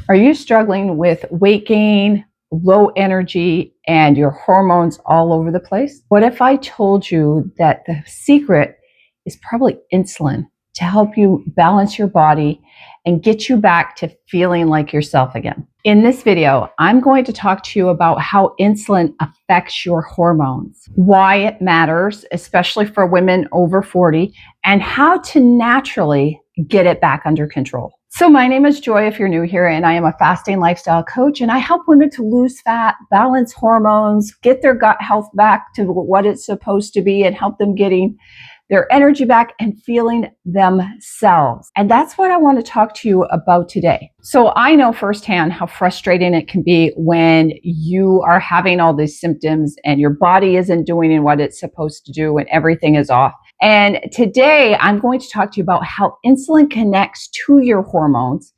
Are you struggling with weight gain, low energy, and your hormones all over the place? What if I told you that the secret is probably insulin to help you balance your body and get you back to feeling like yourself again? In this video, I'm going to talk to you about how insulin affects your hormones, why it matters, especially for women over 40, and how to naturally get it back under control. So my name is Joy if you're new here, and I am a fasting lifestyle coach, and I help women to lose fat, balance hormones, get their gut health back to what it's supposed to be, and help them getting their energy back and feeling themselves. And that's what I want to talk to you about today. So I know firsthand how frustrating it can be when you are having all these symptoms and your body isn't doing what it's supposed to do and everything is off. And today I'm going to talk to you about how insulin connects to your hormones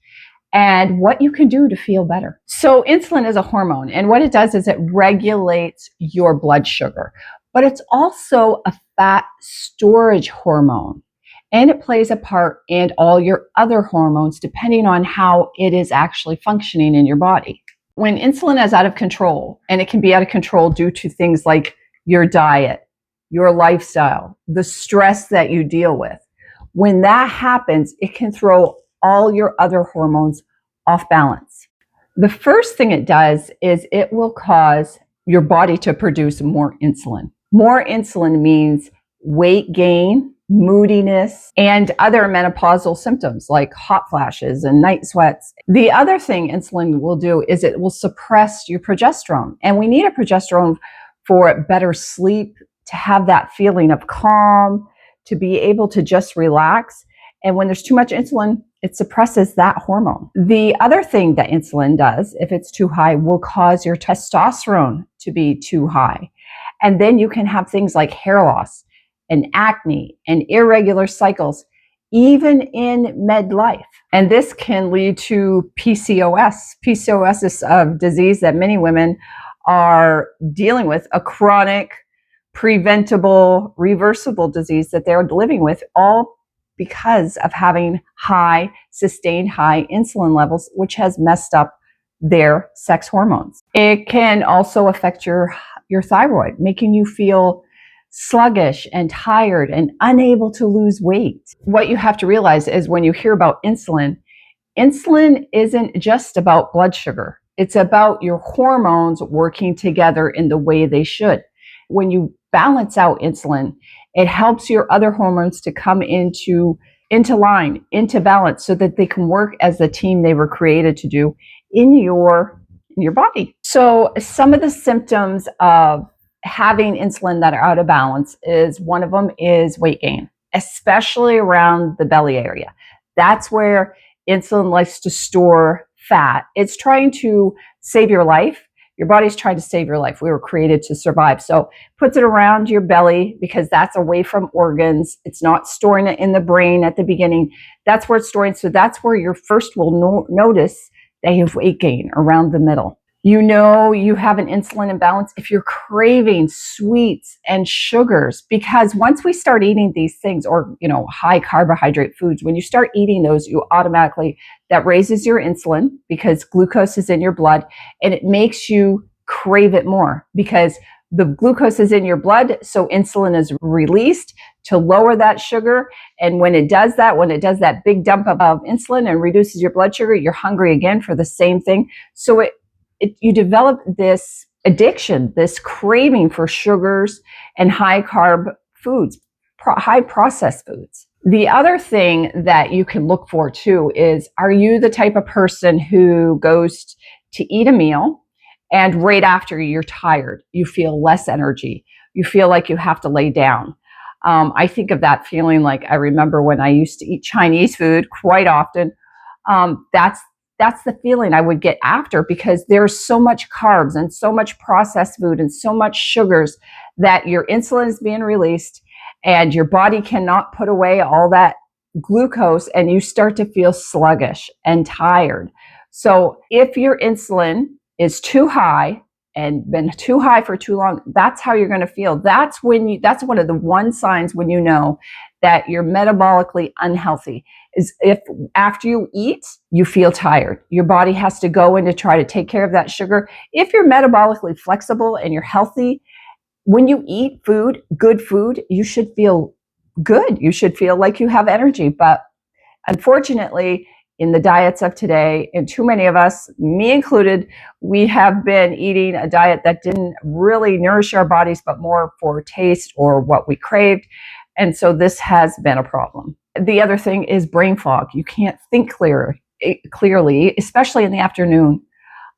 and what you can do to feel better. So insulin is a hormone, and what it does is it regulates your blood sugar, but it's also a fat storage hormone, and it plays a part in all your other hormones depending on how it is actually functioning in your body. When insulin is out of control, and it can be out of control due to things like your diet, your lifestyle, the stress that you deal with, when that happens, it can throw all your other hormones off balance. The first thing it does is it will cause your body to produce more insulin. More insulin means weight gain, moodiness, and other menopausal symptoms like hot flashes and night sweats. The other thing insulin will do is it will suppress your progesterone. And we need a progesterone for better sleep, to have that feeling of calm, to be able to just relax. And when there's too much insulin, it suppresses that hormone. The other thing that insulin does, if it's too high, will cause your testosterone to be too high. And then you can have things like hair loss and acne and irregular cycles, even in midlife. And this can lead to PCOS. PCOS is a disease that many women are dealing with, a chronic, preventable, reversible disease that they're living with, all because of having sustained high insulin levels, which has messed up their sex hormones. It can also affect your thyroid, making you feel sluggish and tired and unable to lose weight. What you have to realize is when you hear about insulin, insulin isn't just about blood sugar. It's about your hormones working together in the way they should. When you balance out insulin, it helps your other hormones to come into line, into balance, so that they can work as the team they were created to do in your body. So some of the symptoms of having insulin that are out of balance is, one of them is weight gain, especially around the belly area. That's where insulin likes to store fat. It's trying to save your life. Your body's trying to save your life. We were created to survive. So puts it around your belly because that's away from organs. It's not storing it in the brain at the beginning. That's where it's storing. So that's where you first will notice that you have weight gain, around the middle. You know you have an insulin imbalance if you're craving sweets and sugars, because once we start eating these things, or high carbohydrate foods, when you start eating those, you automatically, that raises your insulin because glucose is in your blood, and it makes you crave it more because the glucose is in your blood, so insulin is released to lower that sugar. And when it does that big dump of insulin and reduces your blood sugar, you're hungry again for the same thing. So you develop this addiction, this craving for sugars and high carb foods, high processed foods. The other thing that you can look for too is, are you the type of person who goes to eat a meal and right after you're tired, you feel less energy, you feel like you have to lay down? I think of that feeling like I remember when I used to eat Chinese food quite often. That's the feeling I would get after, because there's so much carbs and so much processed food and so much sugars that your insulin is being released and your body cannot put away all that glucose, and you start to feel sluggish and tired. So if your insulin is too high, and been too high for too long, that's how you're going to feel. That's one of the one signs when you know that you're metabolically unhealthy, is if after you eat, you feel tired. Your body has to go in to try to take care of that sugar. If you're metabolically flexible and you're healthy, when you eat food, good food, you should feel good. You should feel like you have energy. But unfortunately, in the diets of today, and too many of us, me included, we have been eating a diet that didn't really nourish our bodies, but more for taste or what we craved. And so this has been a problem. The other thing is brain fog. You can't think clearly, especially in the afternoon.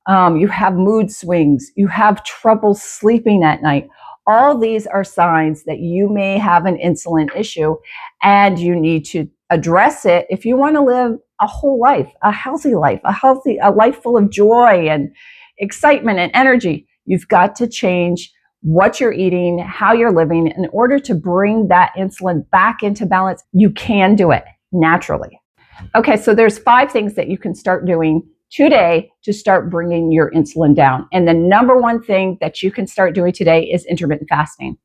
You have mood swings. You have trouble sleeping at night. All these are signs that you may have an insulin issue, and you need to address it if you want to live a whole life, a healthy life, a life full of joy and excitement and energy. You've got to change what you're eating, how you're living in order to bring that insulin back into balance. You can do it naturally. Okay, so there's 5 things that you can start doing today to start bringing your insulin down. And the number one thing that you can start doing today is intermittent fasting.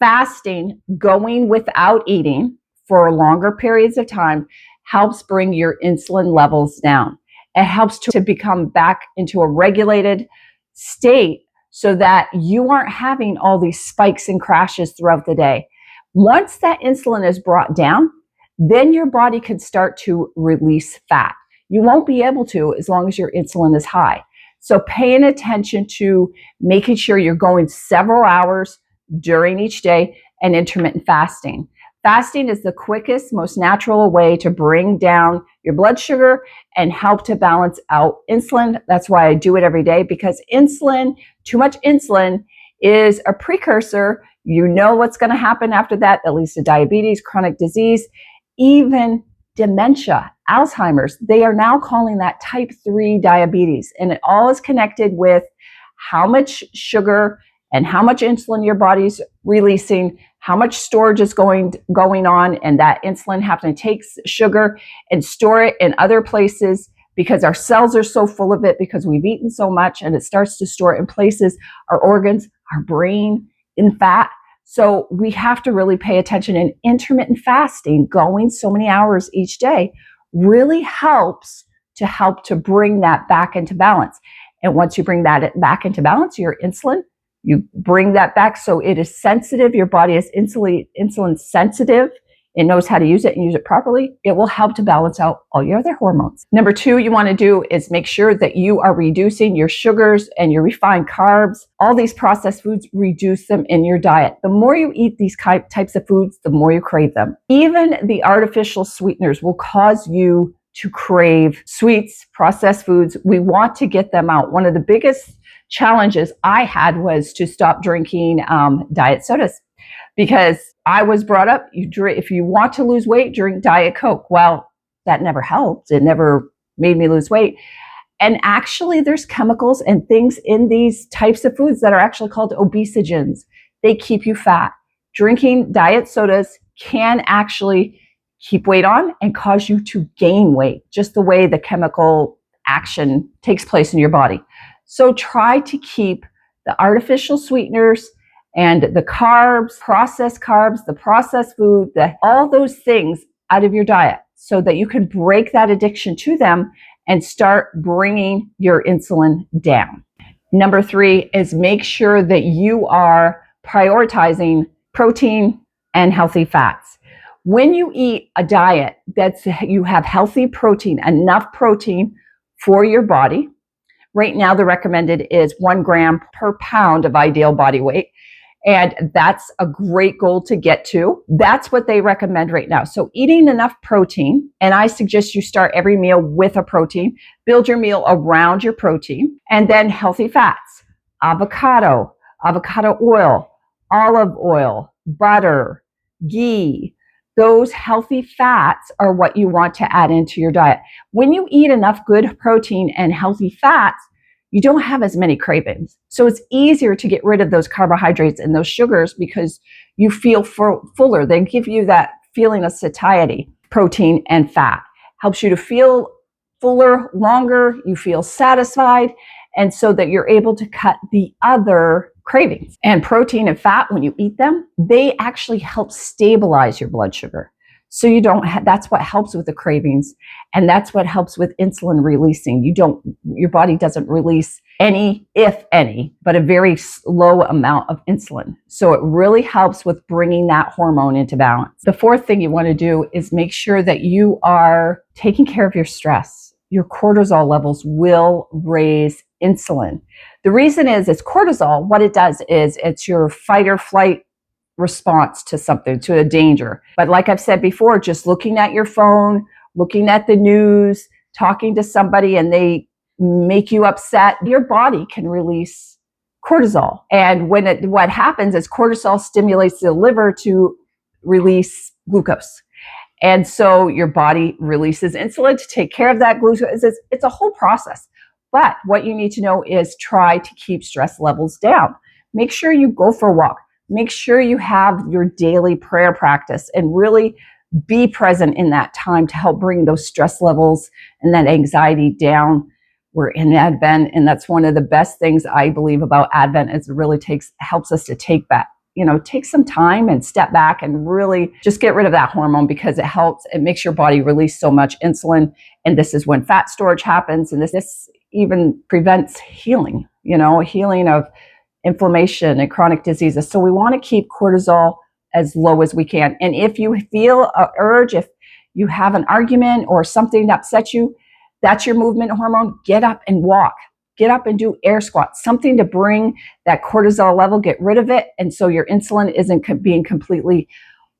Fasting, going without eating for longer periods of time, helps bring your insulin levels down. It helps to become back into a regulated state so that you aren't having all these spikes and crashes throughout the day. Once that insulin is brought down, then your body can start to release fat. You won't be able to as long as your insulin is high. So paying attention to making sure you're going several hours during each day, and intermittent fasting. Fasting is the quickest, most natural way to bring down your blood sugar and help to balance out insulin. That's why I do it every day, because too much insulin is a precursor. You know what's going to happen after that, at least to diabetes, chronic disease, even dementia, Alzheimer's. They are now calling that type 3 diabetes. And it all is connected with how much sugar and how much insulin your body's releasing, how much storage is going on, and that insulin having to take sugar and store it in other places because our cells are so full of it because we've eaten so much, and it starts to store it in places, our organs, our brain, in fat. So we have to really pay attention. And intermittent fasting, going so many hours each day, really helps to bring that back into balance. And once you bring that back into balance, your insulin, you bring that back so it is sensitive. Your body is insulin sensitive. It knows how to use it and use it properly. It will help to balance out all your other hormones. Number 2 you want to do is make sure that you are reducing your sugars and your refined carbs. All these processed foods, reduce them in your diet. The more you eat these types of foods, the more you crave them. Even the artificial sweeteners will cause you to crave sweets, processed foods. We want to get them out. One of the biggest challenges I had was to stop drinking diet sodas, because I was brought up, if you want to lose weight, drink Diet Coke. Well, that never helped. It never made me lose weight. And actually, there's chemicals and things in these types of foods that are actually called obesogens. They keep you fat. Drinking diet sodas can actually keep weight on and cause you to gain weight, just the way the chemical action takes place in your body. So try to keep the artificial sweeteners and the carbs, the processed food, all those things out of your diet so that you can break that addiction to them and start bringing your insulin down. Number 3 is make sure that you are prioritizing protein and healthy fats. When you eat a diet you have healthy protein, enough protein for your body. Right now, the recommended is 1 gram per pound of ideal body weight. And that's a great goal to get to. That's what they recommend right now. So eating enough protein, and I suggest you start every meal with a protein, build your meal around your protein, and then healthy fats, avocado oil, olive oil, butter, ghee. Those healthy fats are what you want to add into your diet. When you eat enough good protein and healthy fats, you don't have as many cravings. So it's easier to get rid of those carbohydrates and those sugars because you feel fuller. They give you that feeling of satiety. Protein and fat helps you to feel fuller, longer. You feel satisfied. And so that you're able to cut the other cravings. And protein and fat, when you eat them, they actually help stabilize your blood sugar. So you don't that's what helps with the cravings. And that's what helps with insulin releasing. Your body doesn't release any, if any, but a very low amount of insulin. So it really helps with bringing that hormone into balance. The fourth thing you want to do is make sure that you are taking care of your stress. Your cortisol levels will raise insulin. The reason is it's cortisol. What it does is it's your fight or flight response to something, to a danger. But like I've said before, just looking at your phone, looking at the news, talking to somebody and they make you upset, your body can release cortisol. And what happens is cortisol stimulates the liver to release glucose. And so your body releases insulin to take care of that glucose. It's a whole process. But what you need to know is try to keep stress levels down. Make sure you go for a walk. Make sure you have your daily prayer practice and really be present in that time to help bring those stress levels and that anxiety down. We're in Advent, and that's one of the best things I believe about Advent is it really helps us to take some time and step back and really just get rid of that hormone because it makes your body release so much insulin. And this is when fat storage happens. And this even prevents healing of inflammation and chronic diseases. So we want to keep cortisol as low as we can. And if you feel an urge, if you have an argument or something that upsets you, that's your movement hormone. Get up and walk. Get up and do air squats, something to bring that cortisol level, get rid of it. And so your insulin isn't being completely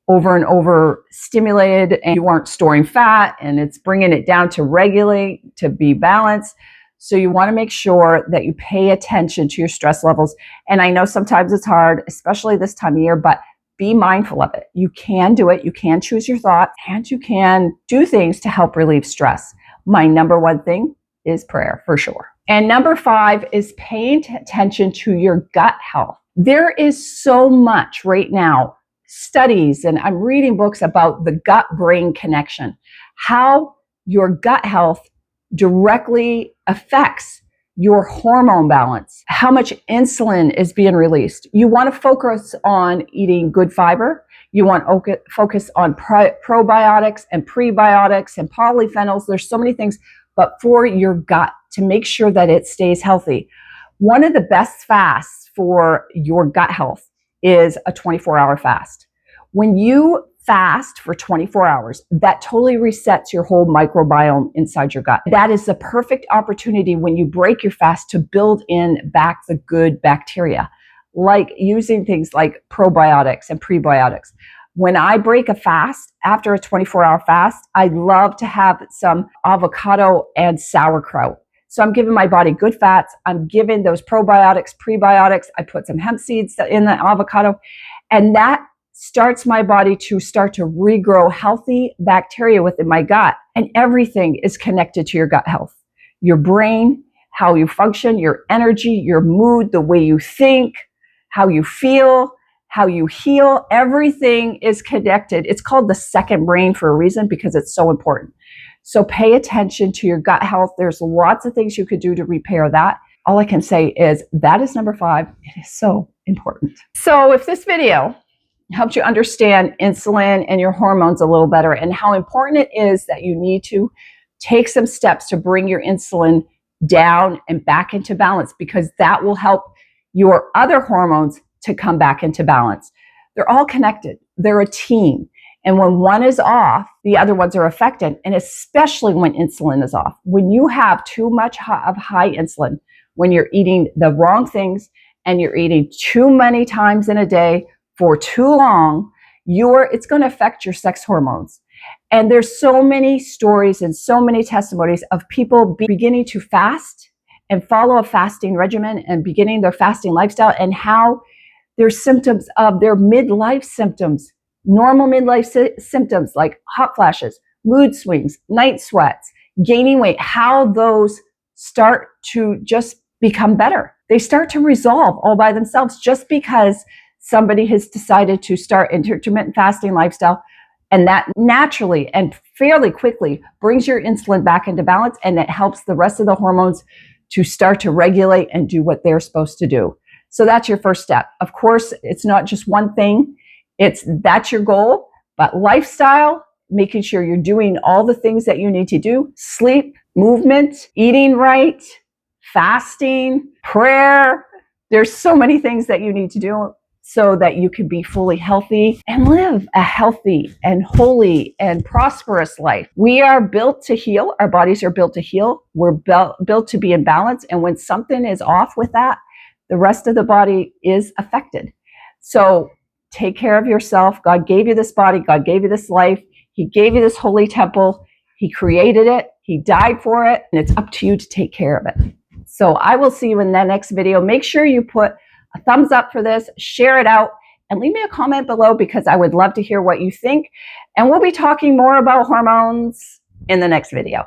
over and over stimulated and you aren't storing fat and it's bringing it down to regulate, to be balanced. So you want to make sure that you pay attention to your stress levels. And I know sometimes it's hard, especially this time of year, but be mindful of it. You can do it. You can choose your thoughts and you can do things to help relieve stress. My number one thing is prayer, for sure. And number 5 is paying attention to your gut health. There is so much right now, studies, and I'm reading books about the gut-brain connection, how your gut health directly affects your hormone balance, how much insulin is being released. You want to focus on eating good fiber. You want to focus on probiotics and prebiotics and polyphenols. There's so many things, but for your gut to make sure that it stays healthy. One of the best fasts for your gut health is a 24-hour fast. When you fast for 24 hours, that totally resets your whole microbiome inside your gut. That is the perfect opportunity when you break your fast to build in back the good bacteria, like using things like probiotics and prebiotics. When I break a fast, after a 24-hour fast, I love to have some avocado and sauerkraut. So I'm giving my body good fats. I'm giving those probiotics, prebiotics. I put some hemp seeds in the avocado, and that starts my body to start to regrow healthy bacteria within my gut. And everything is connected to your gut health. Your brain, how you function, your energy, your mood, the way you think, how you feel, how you heal, everything is connected. It's called the second brain for a reason because it's so important. So pay attention to your gut health. There's lots of things you could do to repair that. All I can say is that is number 5. It is so important. So if this video helped you understand insulin and your hormones a little better and how important it is that you need to take some steps to bring your insulin down and back into balance, because that will help your other hormones to come back into balance. They're all connected. They're a team. And when one is off, the other ones are affected. And especially when insulin is off. When you have too much of high insulin, when you're eating the wrong things and you're eating too many times in a day for too long, it's going to affect your sex hormones. And there's so many stories and so many testimonies of people beginning to fast and follow a fasting regimen and beginning their fasting lifestyle, and how there's symptoms of their midlife symptoms, normal midlife symptoms like hot flashes, mood swings, night sweats, gaining weight, how those start to just become better. They start to resolve all by themselves just because somebody has decided to start intermittent fasting lifestyle, and that naturally and fairly quickly brings your insulin back into balance, and it helps the rest of the hormones to start to regulate and do what they're supposed to do. So that's your first step. Of course, it's not just one thing. That's your goal, but lifestyle, making sure you're doing all the things that you need to do, sleep, movement, eating right, fasting, prayer. There's so many things that you need to do so that you can be fully healthy and live a healthy and holy and prosperous life. We are built to heal. Our bodies are built to heal. We're built to be in balance. And when something is off with that, the rest of the body is affected. So take care of yourself. God gave you this body. God gave you this life. He gave you this holy temple. He created it. He died for it. And it's up to you to take care of it. So I will see you in the next video. Make sure you put a thumbs up for this, share it out, and leave me a comment below because I would love to hear what you think. And we'll be talking more about hormones in the next video.